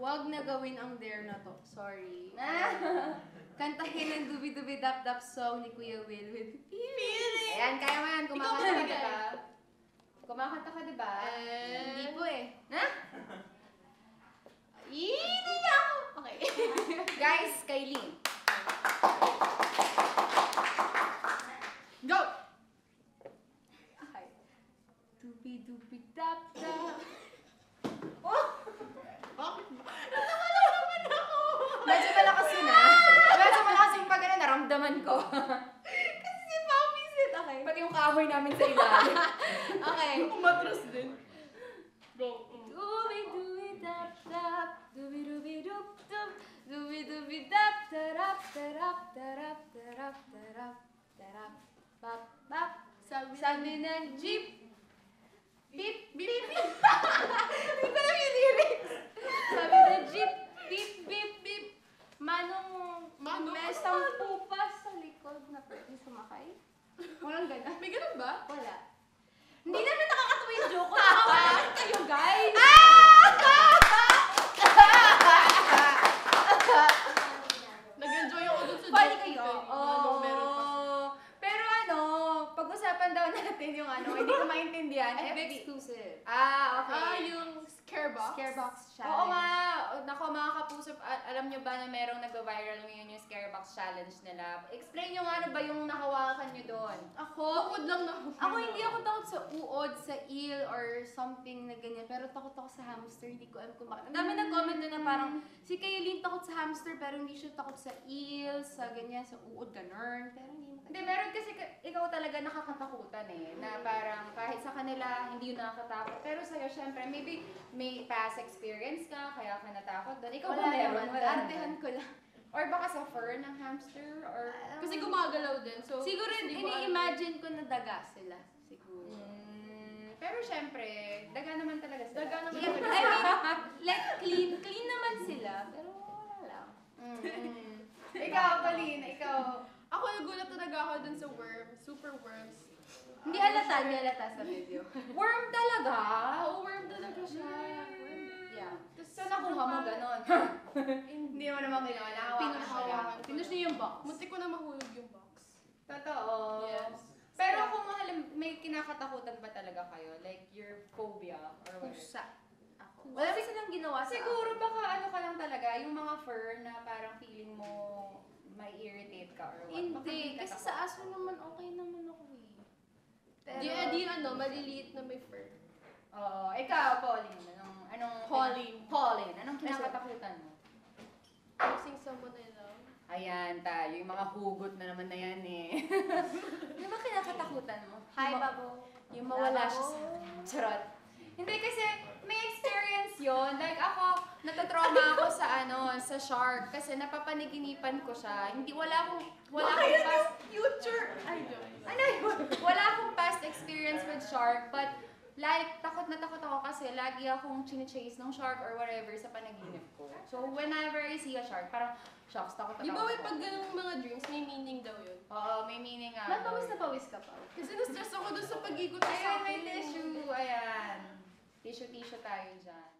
Wag na gawin ang dare na to. Sorry. Kantahin ang dubi-dubi-dap-dap song ni Kuya Will with Feeling. Ayan, kaya mo yan. Kumakanta ka diba? Kumakanta ka diba? Hindi po eh. Ha? Hindi ako. Okay. Guys, Kylie. Go! Okay. Dubi-dubi-dap-dap. Oh! Bakit ba? Medyo malakas yun ah. Medyo malakas yung pag naramdaman ko. Kasi si Mami sit. Okay. Pati yung kahoy namin sa ilalim. Okay. Umatras din. Go. Dubi-dubi-dap-dap. Dubi-dubi-dup-dup. Dubi-dubi-dap-tarap-tarap-tarap-tarap-tarap-tarap. Bap-bap. Sabi ng jeep. Beep, beep, beep. Hindi ko lang yung lyrics. Sabi ng jeep. Beep, beep, beep. Manong may sampu pa sa likod na pwede sumakay. Walang ganun. May ganun ba? Wala. Hindi naman nakakatawa yung joke ko. Nakawalan kayo, guys. Nag-enjoy ako dun sa Funny joke kayo. ko. Meron pa. Pero pag-usapan daw natin yung hindi ko maintindihan. FB exclusive. Okay. Yung Scarebox. Scarebox challenge. Oo nga. Nako mga kapuso, alam nyo ba na merong nag-viral ngayon yung Scarebox challenge nila? Explain nyo nga ano ba yung nakawakan nyo doon? Bukod lang na. Ako hindi ako takot sa uod, sa eel, or something na ganyan. Pero takot ako sa hamster. Hindi ko alam kung bakit. Ang dami nag-comment na parang, si Kaylin takot sa hamster, pero hindi siya takot sa eel, sa ganyan, sa uod, ganun. Pero hindi mo Hindi, meron kasi ikaw talaga nakakatakutan eh. Na parang kahit sa kanila, hindi yun nakakatakot. Pero sa'yo, syempre, maybe may past experience ka, kaya ka natakot doon. Ikaw ba meron? Artehan ko lang. Or baka sa fur ng hamster? Or Kasi gumagalaw din. So, Siguro ini-imagine ko na daga sila. Siguro. Pero syempre, daga naman talaga sila. Daga naman Yeah, talaga. I mean, like clean naman sila. Pero wala lang. Ikaw, Pauline, ikaw. Ako nagulat talaga ako dun sa worm. Super worms. Hindi halata sa video. Worm talaga? Oo, worm talaga siya. Yeah. So nakuha mo ganon? Hindi mo naman ginawa. Nakawakan Pinush niya yung box. Muntik ko na mahulog yung box. Totoo. Yes. Pero kung may kinakatakutan ba talaga kayo? Like your phobia or whatever? Pusa. Ako. Wala rin silang ginawa sa Siguro baka ano ka lang talaga, yung mga fur na parang feeling mo may irritate ka or what? Hindi. Kasi sa aso naman, okay naman ako eh. Pero, Di maliliit na may fur. Oo. Ikaw, Pauline, Pauline, anong kinakatakutan mo? Losing someone I love. Ayan tayo, yung mga hugot na naman na yan eh. ano ba kinakatakutan mo? Hi, Babo. Yung mawala siya sa... Charot. Hindi kasi may experience yon. Like ako, natatrauma ako sa shark kasi napapaniginipan ko siya. Wala akong past Future idol. wala akong past experience with shark, but like takot na takot ako kasi lagi akong chine-chase ng shark or whatever sa panaginip ko. So whenever I see a shark, parang shocks, takot Di ako. ba may pag ganung mga dreams, may meaning daw yun? Oo, may meaning nga. Ba't pawis na pawis ka pa? Kasi na-stress ako dun sa pag-ikot sa Ayan, may akin. tissue. Ayan. Tissue tayo dyan.